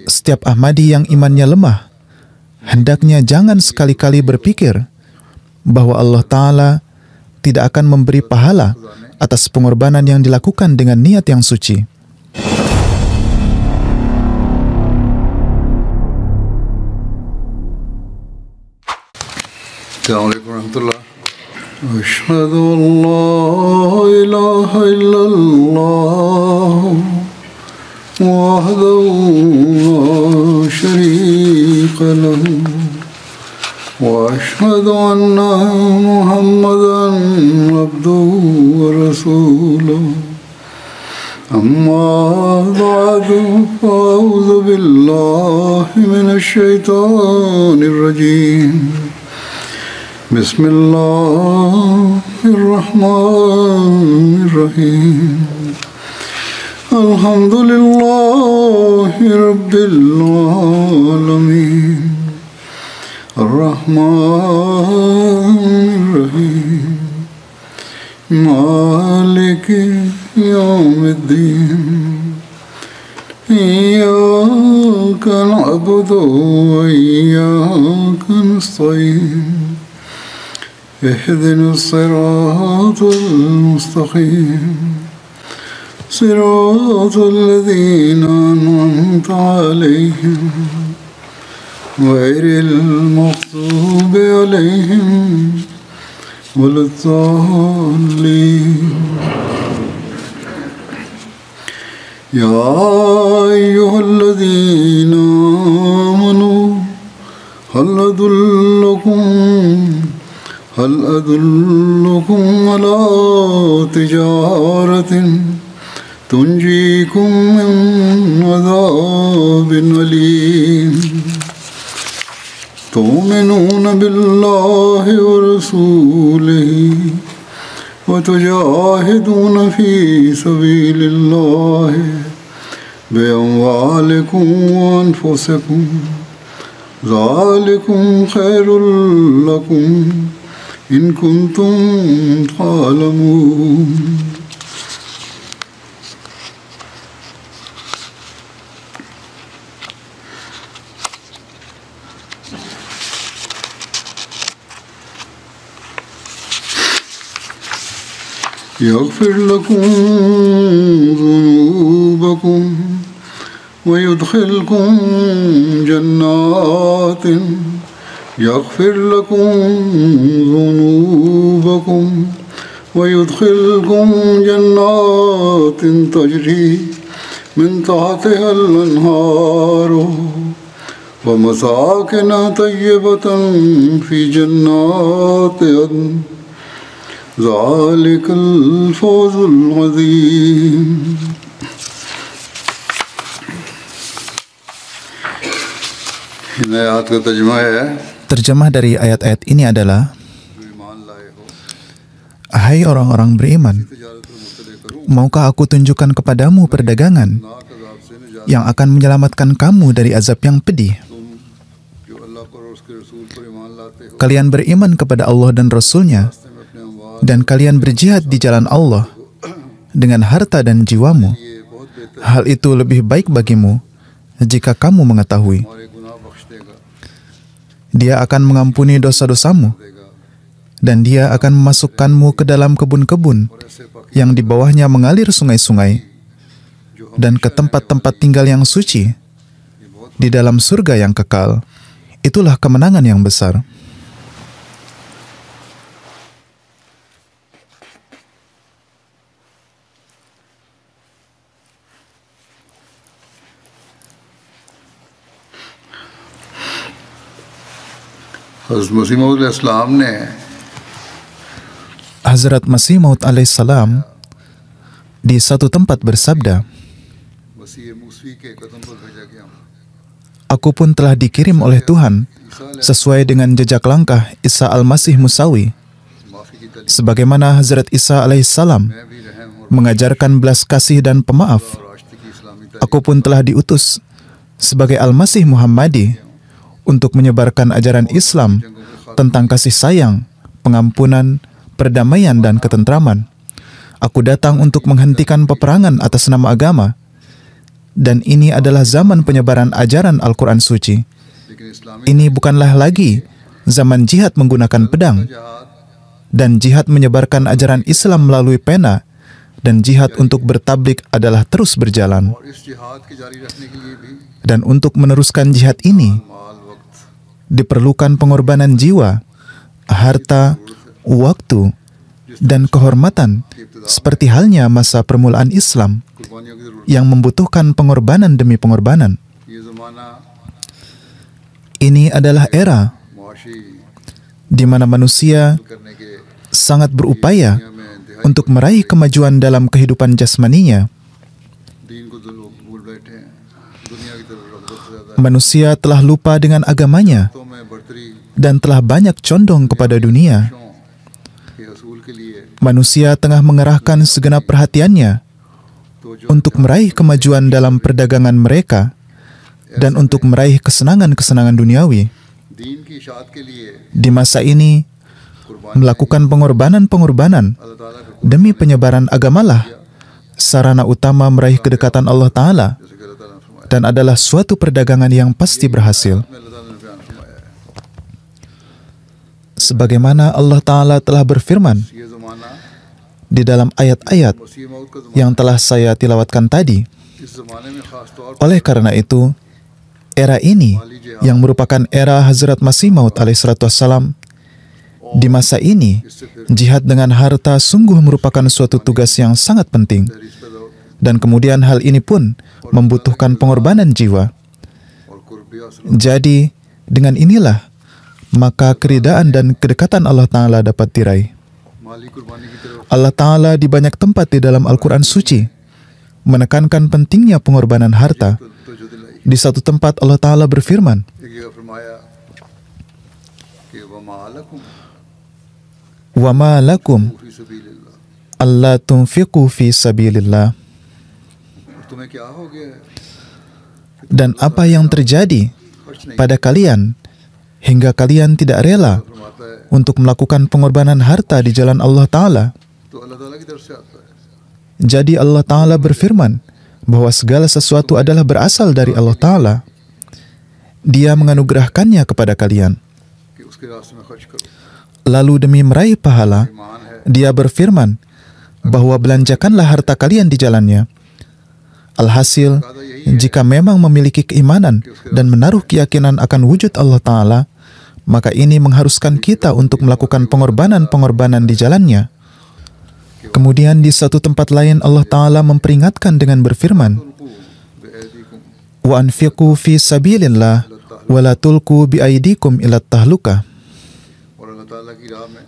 Setiap Ahmadi yang imannya lemah, hendaknya jangan sekali-kali berpikir bahwa Allah Ta'ala tidak akan memberi pahala atas pengorbanan yang dilakukan dengan niat yang suci. Assalamualaikum warahmatullahi wabarakatuh. Asyhadu an la ilaha illallah wahdahu la syarika lahu wa asyhadu anna Muhammadan abduhu wa rasuluh. Amma ba'du, a'udzu billahi minasy syaithanir rajim. Bismillahirrahmanirrahim. Alhamdulillahi rabbil alamin. Ar-Rahmanir-Rahim. Maliki yawmiddin. Iyyaka na'budu wa iyyaka nasta'in. اهدنا الصراط المستقيم صراط الذين أنعمت عليهم غير المغضوب عليهم ولا الضالين. يا أيها الذين آمنوا هل أدلكم على تجارة تنجيكم من عذاب أليم تؤمنون بالله ورسوله وتجاهدون في سبيل الله بأموالكم وأنفسكم ذلكم خير لكم in kuntum ta'lamun. Yaghfir lakum dhunubakum wa yudkhilkum jannatin يغفر لكم ذنوبكم ويدخلكم جنات تجري من تحتها الأنهار ومساكن طيبة في جنات عدن ذلك الفوز العظيم. Ini ayat ka tarjuma hai. Terjemah dari ayat-ayat ini adalah, hai orang-orang beriman, maukah aku tunjukkan kepadamu perdagangan yang akan menyelamatkan kamu dari azab yang pedih? Kalian beriman kepada Allah dan Rasul-Nya, dan kalian berjihad di jalan Allah dengan harta dan jiwamu. Hal itu lebih baik bagimu jika kamu mengetahui. Dia akan mengampuni dosa-dosamu, dan Dia akan memasukkanmu ke dalam kebun-kebun yang di bawahnya mengalir sungai-sungai, dan ke tempat-tempat tinggal yang suci, di dalam surga yang kekal. Itulah kemenangan yang besar. Hazrat Masih Maud alaihissalam di satu tempat bersabda, aku pun telah dikirim oleh Tuhan sesuai dengan jejak langkah Isa al-Masih Musawi. Sebagaimana Hazrat Isa alaihissalam mengajarkan belas kasih dan pemaaf, aku pun telah diutus sebagai Al-Masih Muhammadi untuk menyebarkan ajaran Islam tentang kasih sayang, pengampunan, perdamaian, dan ketentraman. Aku datang untuk menghentikan peperangan atas nama agama Dan ini adalah zaman penyebaran ajaran Al-Quran suci. लेकिन इस्लामी Ini bukanlah lagi zaman jihad menggunakan pedang, जहाद dan jihad menyebarkan ajaran Islam melalui pena, dan jihad untuk bertablik adalah terus berjalan. और इस जिहाद के जारी रखने के लिए भी Dan untuk meneruskan jihad ini, माल वक्त diperlukan pengorbanan jiwa, harta, waktu, dan kehormatan, seperti halnya masa permulaan Islam कुर्बानियों की जरूरत yang membutuhkan pengorbanan demi pengorbanan. ये ज़माना Ini adalah era मुआशी di mana manusia करने के sangat berupaya दुनिया में इंतहाई untuk meraih kemajuan dalam kehidupan jasmaninya. दीन को जो लोग भूल बैठे हैं दुनिया की तरफ रग़बत से ज़्यादा Manusia telah lupa dengan agamanya तो में बढ़तरी dan telah banyak condong kepada dunia. के हसूल के लिए Manusia tengah mengerahkan segenap perhatiannya तो जो untuk meraih kemajuan dalam perdagangan mereka dan untuk meraih kesenangan-kesenangan duniawi. दीन की इशाअत के लिए Di masa ini, कुर्बानी melakukan pengorbanan-pengorbanan अल्लाह ताला का demi penyebaran agamalah sarana utama meraih kedekatan Allah Ta'ala जैसे कि अल्लाह ताला ने फरमाया dan adalah suatu perdagangan yang pasti berhasil. में अल्लाह ताला ने बयान फरमाया है Sebagaimana Allah Ta'ala telah berfirman ये ज़माना di dalam ayat-ayat मसीह मौत का ज़माना yang telah saya tilawatkan tadi. इस ज़माने में ख़ास तौर पर Oleh karena itu, era ini yang merupakan era Hazrat Masih Maud alaihissalatu wassalam, di masa ini, इससे फिर jihad dengan harta sungguh merupakan suatu tugas yang sangat penting. तहरीस पैदा हो Dan kemudian hal ini pun membutuhkan pengorbanan jiwa. और कुर्बी हासिल Jadi, dengan inilah, maka keridaan dan kedekatan Allah Ta'ala dapat diraih. माली कुर्बानी की तरफ Allah Ta'ala di banyak tempat di dalam Al-Quran suci menekankan pentingnya pengorbanan harta. तो जो दिलाई Di satu tempat Allah Ta'ala berfirman, एक जगह फरमाया कि वमा लकुम وَمَا لَكُمْ फी सबीलिल्लाह أَلَّا تُنْفِقُوا فِي سَبِيلِ اللَّهِ. तुम्हें क्या हो गया है Dan apa yang terjadi खर्च नहीं pada kalian hingga kalian tidak rela फरमाता है untuk melakukan pengorbanan harta di jalan Allah Ta'ala? तो अल्लाह ताला की तरफ से आता है Jadi Allah Ta'ala berfirman bahwa segala sesuatu adalah berasal dari Allah Ta'ala. Dia menganugerahkannya kepada kalian. कि उसके रास्ते में खर्च करो Lalu demi meraih pahala, ईमान है Dia berfirman bahwa belanjakanlah harta kalian di jalannya. Alhasil, jika memang memiliki keimanan dan menaruh keyakinan akan wujud Allah Ta'ala, maka ini mengharuskan kita untuk melakukan pengorbanan-pengorbanan di jalannya. Kemudian di satu tempat lain Allah Ta'ala memperingatkan dengan berfirman, तुल्कू बिअयदीकुम وَأَنْفِقُوا فِي سَبِيلِ اللَّهِ وَلَا تُلْقُوا بِأَيْدِيكُمْ إِلَى التَّهْلُكَةِ. और अल्लाह ताला की राह में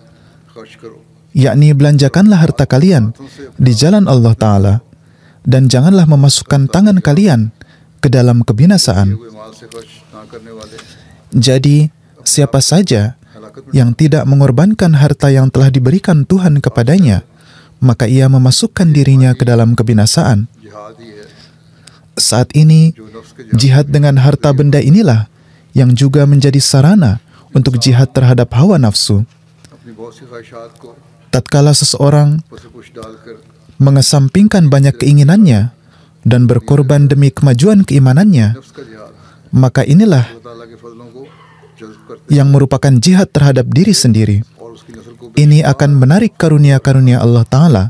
खर्च करो Yakni belanjakanlah harta kalian di jalan Allah Ta'ala dan janganlah memasukkan tangan kalian ke dalam kebinasaan. हुए माल से खर्च ना करने वाले Jadi, siapa saja हलाकत में yang tidak mengorbankan harta yang telah diberikan Tuhan kepadanya, maka ia memasukkan dirinya ke dalam kebinasaan. जिहाद ही है Saat ini, जो नफ्स के jihad dengan harta benda inilah yang juga menjadi sarana untuk jihad terhadap hawa nafsu. अपनी बहुत सी ख्वाहिशात को Tatkala seseorang पसे पुश डालकर mengesampingkan banyak keinginannya dan berkorban demi kemajuan keimanannya, नफ्स का जिहाद maka inilah अल्लाह ताला के फजलों को जज्ब करते yang merupakan jihad terhadap diri sendiri. और उसकी नस्ल को Ini akan menarik karunia-karunia Allah Ta'ala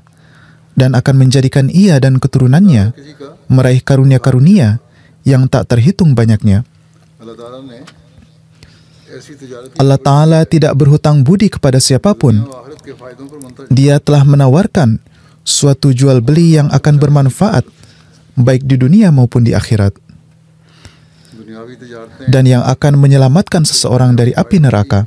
dan akan menjadikan ia dan keturunannya किसी का meraih karunia-karunia yang tak terhitung banyaknya. अल्लाह ताला ने ऐसी तिजारत Allah Ta'ala tidak berhutang budi kepada siapapun. और आखिरत के फायदों पर मुंतज Dia telah menawarkan suatu jual beli yang akan bermanfaat baik di dunia maupun di akhirat, दुनियावी तिजारतें dan yang akan menyelamatkan seseorang dari api neraka.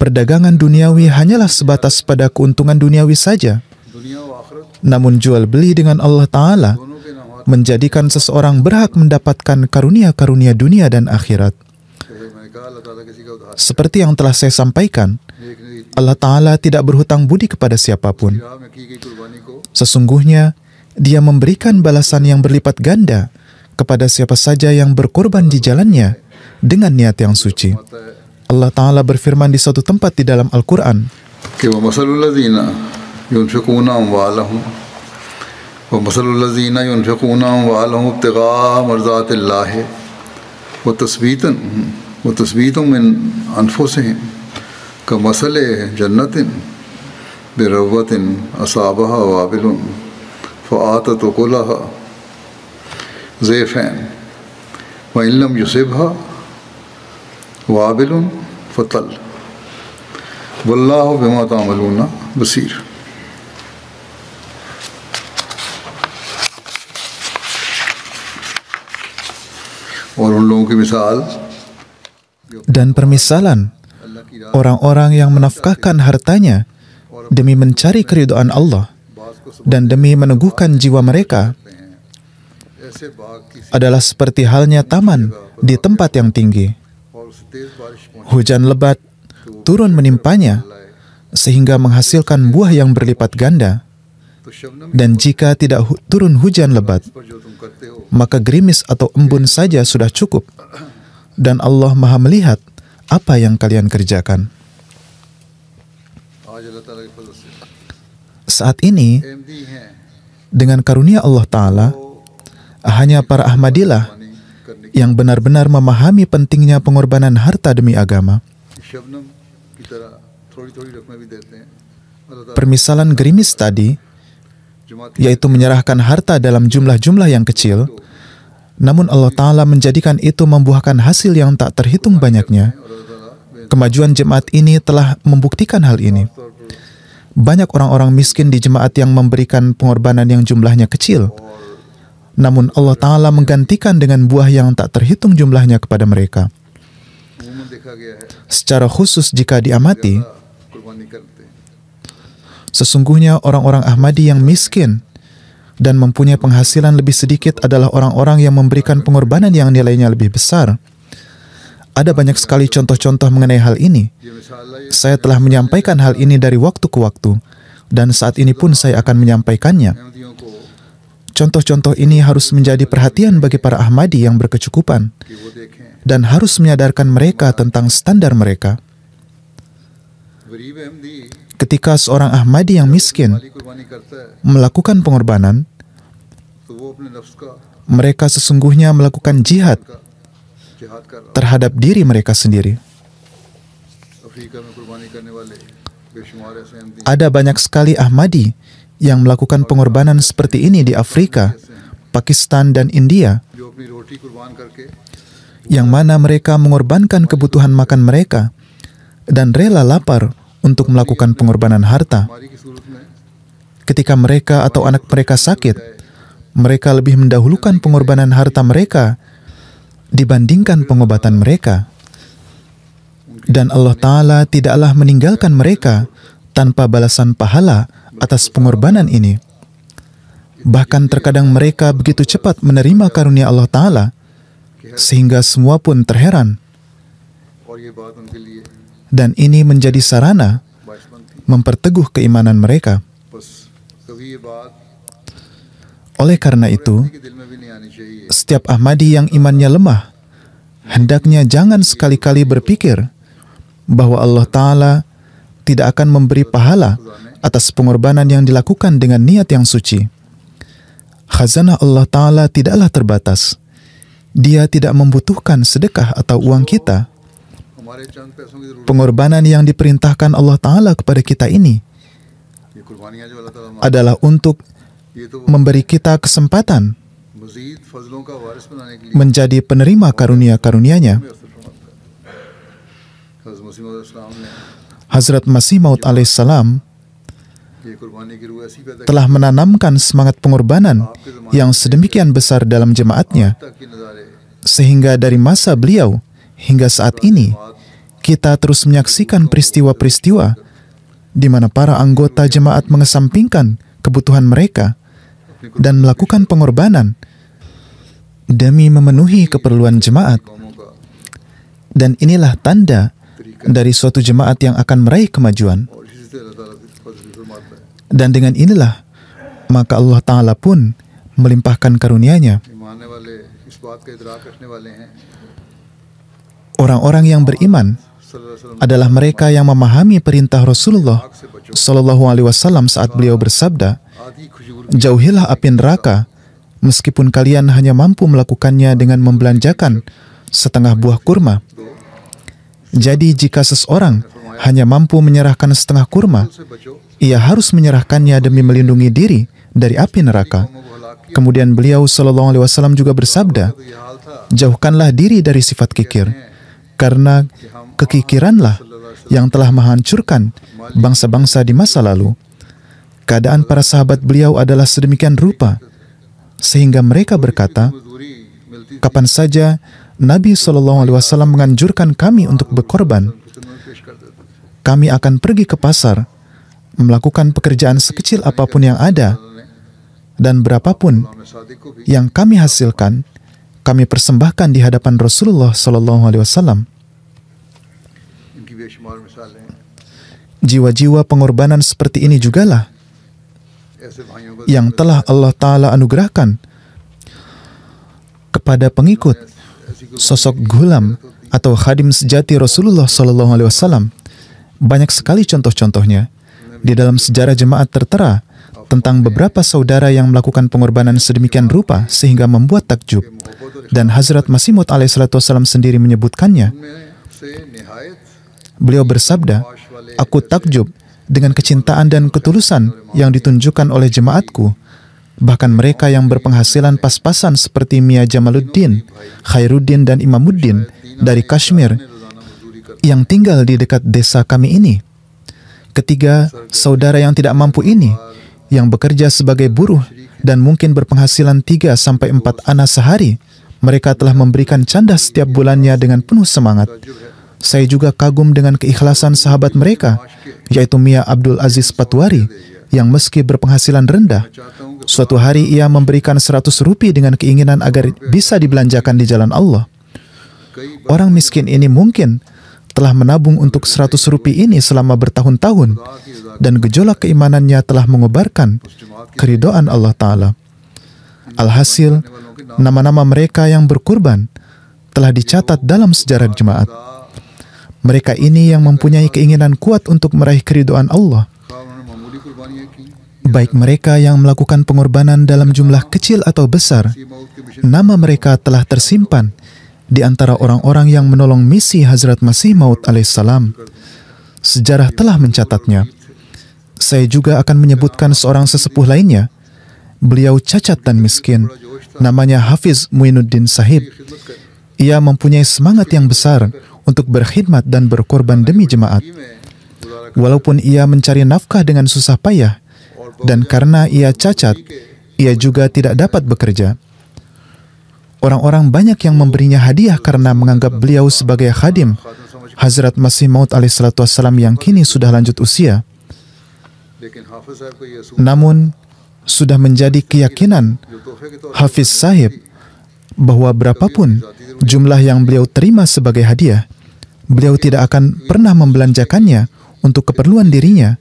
Perdagangan duniawi hanyalah sebatas pada keuntungan duniawi saja. दुनिया व आखिरत Namun jual beli dengan Allah Ta'ala दोनों के नाम menjadikan seseorang berhak mendapatkan karunia-karunia dunia dan akhirat. जैसे मैंने कहा अल्लाह ताला किसी का उधार Seperti yang telah saya sampaikan, नेक नीति Allah Ta'ala tidak berhutang budi kepada siapapun. राह में की गई कुर्बानी को Sesungguhnya, Dia memberikan balasan yang berlipat ganda kepada siapa saja yang berkorban di jalannya dengan niat yang suci. आता है Allah Ta'ala berfirman di suatu tempat di dalam Al-Quran, कि वह मसलुल्लज़ीना युनफ़िक़ूना अम्वालहुम ومثل الذين ينفقون أموالهم ابتغاء مرضات الله وتثبيتا من أنفسهم كمثل جنة بربوة أصابها وابل فآتت أكلها ضعفين وإن لم يصبها وابل فطل والله بما تعملون بصير. और उन लोगों की मिसाल Dan permisalan orang-orang yang menafkahkan hartanya demi mencari keridhaan Allah dan demi meneguhkan jiwa mereka ऐसे बाग की adalah seperti halnya taman di tempat yang tinggi. और उसे तेज बारिश पहुंच Hujan lebat turun menimpanya sehingga menghasilkan buah yang berlipat ganda. तो Shabnam Dan jika tidak turun hujan lebat, पर जो तुम करते हो maka gerimis atau embun saja sudah cukup. Dan Allah Maha melihat apa yang kalian kerjakan. आज अल्लाह ताला के फजल से Saat ini, एमडी हैं dengan karunia Allah Ta'ala, hanya para Ahmadilah पानी करने yang benar-benar memahami pentingnya pengorbanan harta demi agama. की शबनम की तरह थोड़ी थोड़ी रकमें भी देते हैं. अल्लाह ताला Permisalan gerimis tadi, जमाती yaitu menyerahkan harta dalam jumlah-jumlah yang kecil, namun Allah Ta'ala menjadikan itu membuahkan hasil yang tak terhitung banyaknya. और अल्लाह ताला Kemajuan jemaat ini telah membuktikan hal ini. तौर पर Banyak orang-orang miskin di jemaat yang memberikan pengorbanan yang jumlahnya kecil, namun Allah Ta'ala menggantikan dengan buah yang tak terhitung jumlahnya kepada mereka. उमूमन देखा गया है Secara khusus jika diamati, कुर्बानी करते हैं. sesungguhnya orang-orang Ahmadi yang miskin dan mempunyai penghasilan lebih sedikit adalah orang-orang yang memberikan pengorbanan yang nilainya lebih besar. Ada banyak sekali contoh-contoh mengenai hal ini. ये मिसाल है Saya telah menyampaikan hal ini dari waktu ke waktu, dan saat ini pun saya akan menyampaikannya. अहमदियों को Contoh-contoh ini harus menjadi perhatian bagi para Ahmadi yang berkecukupan कि वो देखें dan harus menyadarkan mereka tentang standar mereka. गरीब Ahmadi Ketika seorang Ahmadi yang miskin माली कुर्बानी करता है melakukan pengorbanan, तो वो अपने नफ्स का mereka sesungguhnya melakukan jihad जिहाद कर रहा terhadap diri mereka sendiri. है. अफ्रीका में कुर्बानी करने वाले बेशुमार ऐसे Ahmadi Ada banyak sekali Ahmadi yang melakukan pengorbanan seperti ini di Afrika, Pakistan, dan India, जो अपनी रोटी कुर्बान करके yang mana mereka mengorbankan kebutuhan makan mereka dan rela lapar untuk melakukan pengorbanan harta. बीमारी की सूरत में Ketika mereka atau anak mereka sakit, mereka lebih mendahulukan pengorbanan harta mereka dibandingkan pengobatan mereka. Dan Allah Ta'ala tidaklah meninggalkan mereka tanpa balasan pahala atas pengorbanan ini. Bahkan terkadang mereka begitu cepat menerima karunia Allah Ta'ala, sehingga semua pun terheran. और ये बात उनके लिए Dan ini menjadi sarana बाइस बनती. memperteguh keimanan mereka. बस कभी ये बात Oleh karena itu, के दिल में भी नहीं आनी चाहिए setiap Ahmadi yang imannya lemah, hendaknya jangan sekali-kali berpikir bahwa Allah Ta'ala tidak akan memberi pahala atas pengorbanan yang dilakukan dengan niat yang suci. Khazanah Allah Ta'ala tidaklah terbatas. Dia tidak membutuhkan sedekah atau uang kita. हमारे चंद पैसों की जरूरत Pengorbanan yang diperintahkan Allah Ta'ala kepada kita ini ये कुर्बानियां जो अल्लाह ताला adalah untuk ये तो memberi kita kesempatan मजीद फजलों का वारिस बनाने के लिए menjadi penerima karunia-karunia-Nya. हमें असर फरमाता है. हज़रत मसीह मौद इस्लाम ने Hazrat Masih Maud alaihissalam ये कुर्बानी की रूह ऐसी पैदा telah menanamkan semangat pengorbanan yang sedemikian besar dalam jemaatnya, की तक के नज़ारे sehingga dari masa beliau hingga saat ini kita terus menyaksikan peristiwa-peristiwa di mana para anggota jemaat mengesampingkan kebutuhan mereka dan melakukan pengorbanan demi memenuhi keperluan jemaat. कौमों का Dan inilah tanda dari suatu jemaat yang akan meraih kemajuan. और इसी से अल्लाह ताला फजल फरमाता है. Dan dengan inilah maka Allah Ta'ala pun melimpahkan karunia-Nya. ये मानने वाले इस बात का इदराक रखने वाले हैं Orang-orang yang beriman सल्लल्लाहु अलैहि वसल्लम adalah mereka yang memahami perintah Rasulullah से बचो Shallallahu Alaihi Wasallam saat beliau bersabda, आधी खुशी Jauhilah api neraka, meskipun kalian hanya mampu melakukannya dengan membelanjakan setengah buah kurma. Jadi jika seseorang hanya mampu menyerahkan setengah kurma, ia harus menyerahkannya demi melindungi diri dari api neraka. Kemudian beliau Shallallahu Alaihi Wasallam juga bersabda, jauhkanlah diri dari sifat kikir, karena kekikiranlah yang telah menghancurkan bangsa-bangsa di masa lalu. Keadaan para sahabat beliau adalah sedemikian rupa, sehingga mereka berkata, kapan saja Nabi SAW menganjurkan kami untuk berkorban, kami akan pergi ke pasar, melakukan pekerjaan sekecil apapun yang ada, dan berapapun yang kami hasilkan, kami persembahkan di hadapan Rasulullah SAW. Jiwa-jiwa pengorbanan seperti ini jugalah yang telah Allah Ta'ala anugerahkan kepada pengikut sosok ghulam atau khadim sejati Rasulullah SAW. Banyak sekali contoh-contohnya di dalam sejarah jemaat tertera tentang beberapa saudara yang melakukan pengorbanan sedemikian rupa sehingga membuat takjub. Dan Hazrat Masih Maud alaihissalam sendiri menyebutkannya. Beliau bersabda, aku takjub dengan kecintaan dan ketulusan yang ditunjukkan oleh jemaatku. Bahkan mereka yang berpenghasilan pas-pasan seperti Mia Jamaluddin, Khairuddin, dan Imamuddin dari Kashmir yang tinggal di dekat desa kami ini. Ketiga, saudara yang tidak mampu ini, yang bekerja sebagai buruh dan mungkin berpenghasilan 3-4 ana sehari, mereka telah memberikan canda setiap bulannya dengan penuh semangat. Saya juga kagum dengan keikhlasan sahabat mereka, yaitu Mia Abdul Aziz Patwari, yang meski berpenghasilan rendah, suatu hari ia memberikan 100 rupiah dengan keinginan agar bisa dibelanjakan di jalan Allah. Orang miskin ini mungkin telah menabung untuk 100 rupiah ini selama bertahun-tahun, dan gejolak keimanannya telah mengobarkan keridhaan Allah Ta'ala. Alhasil, nama-nama mereka yang berkurban telah dicatat dalam sejarah jemaat. Mereka ini yang mempunyai keinginan kuat untuk meraih keridhaan Allah. Baik mereka yang melakukan pengorbanan dalam jumlah kecil atau besar, nama mereka telah tersimpan di antara orang-orang yang menolong misi Hazrat Masih Maud alaihissalam. Sejarah telah mencatatnya. Saya juga akan menyebutkan seorang sesepuh lainnya. Beliau cacat dan miskin. Namanya Hafiz Muinuddin Sahib. Ia mempunyai semangat yang besar untuk berkhidmat dan berkorban demi jemaat. Walaupun ia mencari nafkah dengan susah payah, dan karena ia cacat, ia juga tidak dapat bekerja. Orang-orang banyak yang memberinya hadiah karena menganggap beliau sebagai khadim Hazrat Masih Maud alaihissalam yang kini sudah lanjut usia. Namun, sudah menjadi keyakinan Hafiz Sahib bahwa berapapun jumlah yang beliau terima sebagai hadiah, beliau tidak akan pernah membelanjakannya untuk keperluan dirinya,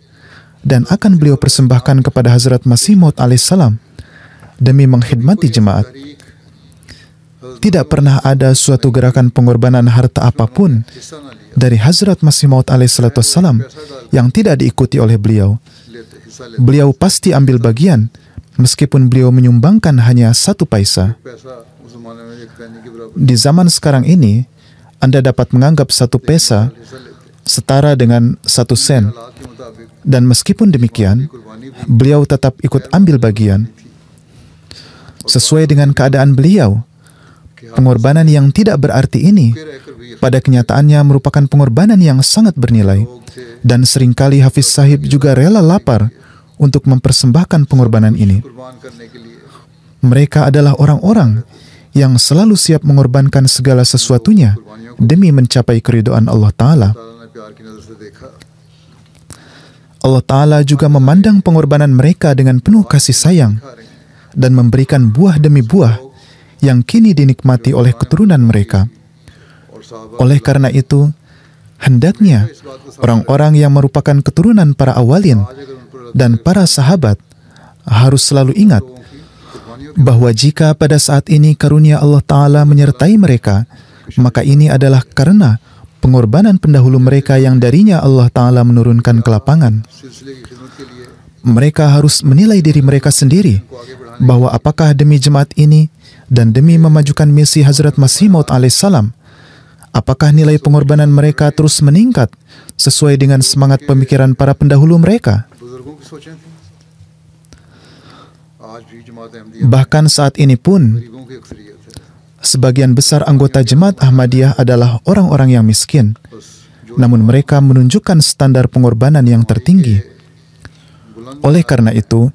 dan akan beliau persembahkan kepada Hazrat Masih Maud alaihissalam demi mengkhidmati jemaat. Tidak pernah ada suatu gerakan pengorbanan harta apapun dari Hazrat Masih Maud alaihissalam yang tidak diikuti oleh beliau. Beliau pasti ambil bagian, meskipun beliau menyumbangkan hanya 1 paisa. Di zaman sekarang ini, Anda dapat menganggap 1 pesa setara dengan 1 sen. Dan meskipun demikian, beliau tetap ikut ambil bagian. Sesuai dengan keadaan beliau, pengorbanan yang tidak berarti ini pada kenyataannya merupakan pengorbanan yang sangat bernilai. Dan seringkali Hafiz Sahib juga rela lapar untuk mempersembahkan pengorbanan ini. Mereka adalah orang-orang yang selalu siap mengorbankan segala sesuatunya demi mencapai keridhaan Allah Ta'ala. Allah Ta'ala juga memandang pengorbanan mereka dengan penuh kasih sayang dan memberikan buah demi buah yang kini dinikmati oleh keturunan mereka. Oleh karena itu, hendaknya orang-orang yang merupakan keturunan para awalin dan para sahabat harus selalu ingat bahwa jika pada saat ini karunia Allah Ta'ala menyertai mereka, maka ini adalah karena pengorbanan pendahulu mereka yang darinya Allah Ta'ala menurunkan kelapangan. mereka harus menilai diri mereka sendiri bahwa apakah demi jemaat ini dan demi memajukan misi Hazrat Masih Maud alaihissalam, apakah nilai pengorbanan mereka terus meningkat sesuai dengan semangat pemikiran para pendahulu mereka. बुजुर्गों की सोचें थी। आज भी जमात Ahmadiyya Bahkan saat ini pun, गरीबों की अक्सरियत है। sebagian besar anggota jemaat Ahmadiyah adalah orang-orang yang miskin, बस जो namun mereka menunjukkan standar pengorbanan yang tertinggi. बुलंद Oleh karena itu,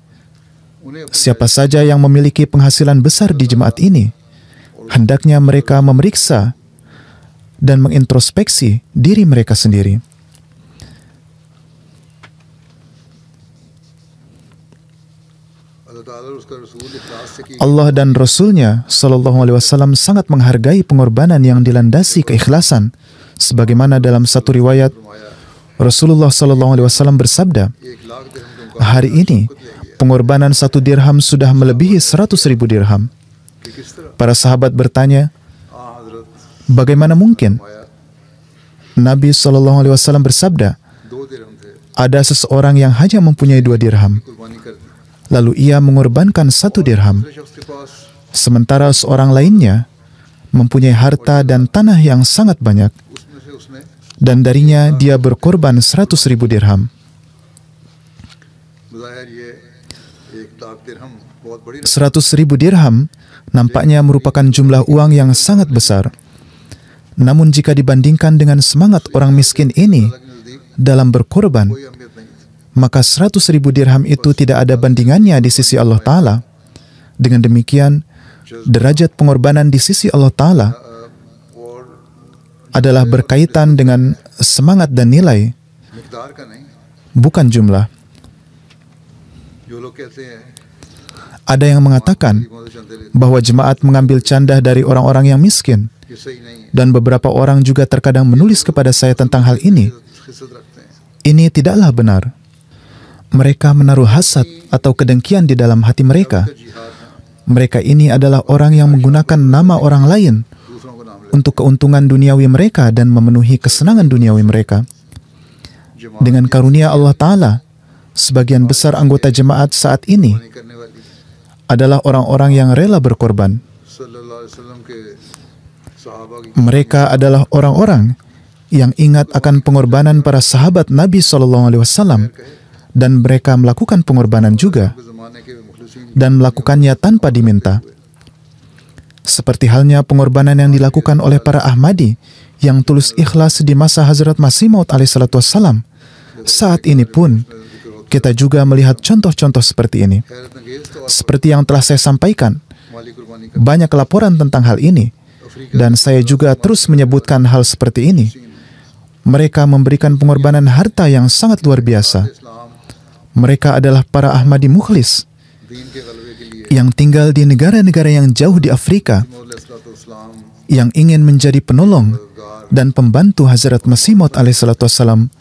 उन्हें अपनी siapa saja yang memiliki penghasilan besar di jemaat ini, hendaknya mereka memeriksa dan mengintrospeksi diri mereka sendiri. अल्लाह ताला और उसका रसूल इखलास से की Allah dan Rasul-Nya Shallallahu Alaihi Wasallam sangat menghargai pengorbanan yang dilandasi keikhlasan, sebagaimana dalam satu riwayat फरमाया Rasulullah Shallallahu Alaihi Wasallam bersabda, 1 लाख दिरहम का hari ini pengorbanan 1 dirham sudah melebihi 100.000 dirham. कि किस तरह Para sahabat bertanya, हजरत bagaimana mungkin? फरमाया Nabi Shallallahu Alaihi Wasallam bersabda, 2 दिरहम थे ada seseorang yang hanya mempunyai 2 dirham, कुर्बानी कर दी। lalu ia mengorbankan 1 dirham, दूसरे शख्स के पास sementara seorang lainnya mempunyai harta dan tanah yang sangat banyak, उसमें से उसने dan darinya dia berkorban 100.000 dirham. बज़ाहिर ये 1 लाख दिरहम बहुत बड़ी 100.000 dirham nampaknya merupakan jumlah uang yang sangat besar. Namun jika dibandingkan dengan semangat orang miskin ini के नज़दीक dalam berkorban, कोई अहमियत नहीं थी। maka 100.000 dirham itu tidak ada bandingannya di sisi Allah Ta'ala. Dengan demikian, derajat pengorbanan di sisi Allah Ta'ala और adalah berkaitan dengan semangat dan nilai, मिकदार का नहीं। bukan jumlah. जो लोग कहते हैं Ada yang mengatakan गरीबों से चंदे लेते bahwa jemaat mengambil candah dari orang-orang yang miskin, ये सही नहीं है। dan beberapa orang juga terkadang menulis kepada saya tentang hal ini. खिसत रखते हैं। Ini tidaklah benar. Mereka menaruh hasad atau kedengkian di dalam hati mereka. जिहाद है, Mereka ini adalah orang yang menggunakan nama orang lain दूसरों का नाम ले untuk keuntungan duniawi mereka dan memenuhi kesenangan duniawi mereka. जमात Dengan karunia Allah Ta'ala, sebagian besar anggota jemaat saat ini नहीं करने वाली adalah orang-orang yang rela berkorban. सल्लल्लाहु अलैहि वसल्लम के सहाबा की Mereka adalah orang-orang yang ingat akan pengorbanan para sahabat Nabi SAW, dan mereka melakukan pengorbanan juga, ज़माने के मुखलिसीन dan melakukannya tanpa diminta. Seperti halnya pengorbanan yang dilakukan oleh para Ahmadi yang tulus ikhlas di masa Hazrat Masih Maud alaihissalam. Saat ini pun, kita juga melihat contoh-contoh seperti ini. हैरत अंगेज तो Seperti yang telah saya sampaikan, माली कुर्बानी कर banyak laporan tentang hal ini, Africa dan saya juga terus menyebutkan hal seperti ini. Mereka memberikan pengorbanan harta yang sangat luar biasa. इस्लाम Mereka adalah para Ahmadi mukhlis दीन के गलबे के लिए yang tinggal di negara-negara yang jauh di Afrika, इस्लाम yang ingin menjadi penolong dan pembantu Hazrat Masih Maud alaihissalam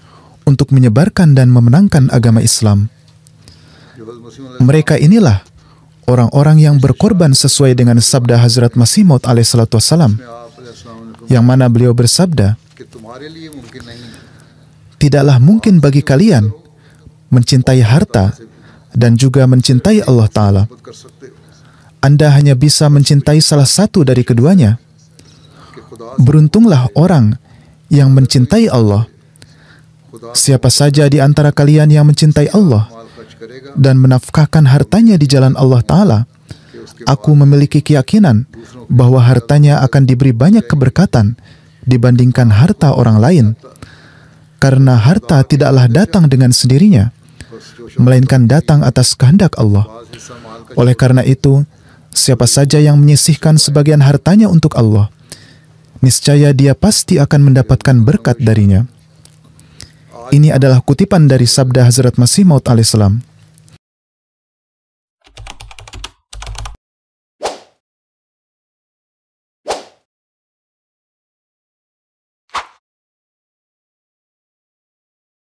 untuk menyebarkan dan memenangkan agama Islam. जो हज़रत मसीह Mereka inilah orang-orang yang berkorban sesuai dengan sabda Hazrat Masih Maud alaihissalam, ने आप अलैहिस्सलाम ने yang mana beliau bersabda, फरमाया कि तुम्हारे लिए मुमकिन नहीं tidaklah mungkin bagi kalian mencintai harta dan juga mencintai Allah Ta'ala. खुद कर सकते हो Anda hanya bisa mencintai salah satu dari keduanya. कि खुदा Beruntunglah orang yang mencintai Allah. खुदा Siapa saja di antara kalian yang mencintai Allah माल खर्च करेगा dan menafkahkan hartanya di jalan Allah Ta'ala, कि उसके aku memiliki keyakinan bahwa hartanya akan diberi banyak keberkatan dibandingkan harta orang lain. Karena harta tidaklah datang dengan sendirinya, बस जो melainkan datang atas kehendak Allah. Shahbaz हिस्सा माल का Oleh karena itu, siapa saja yang menyisihkan sebagian hartanya untuk Allah, niscaya dia pasti akan mendapatkan berkat darinya. Ini adalah kutipan dari sabda Hazrat Masih Maud alaihissalam.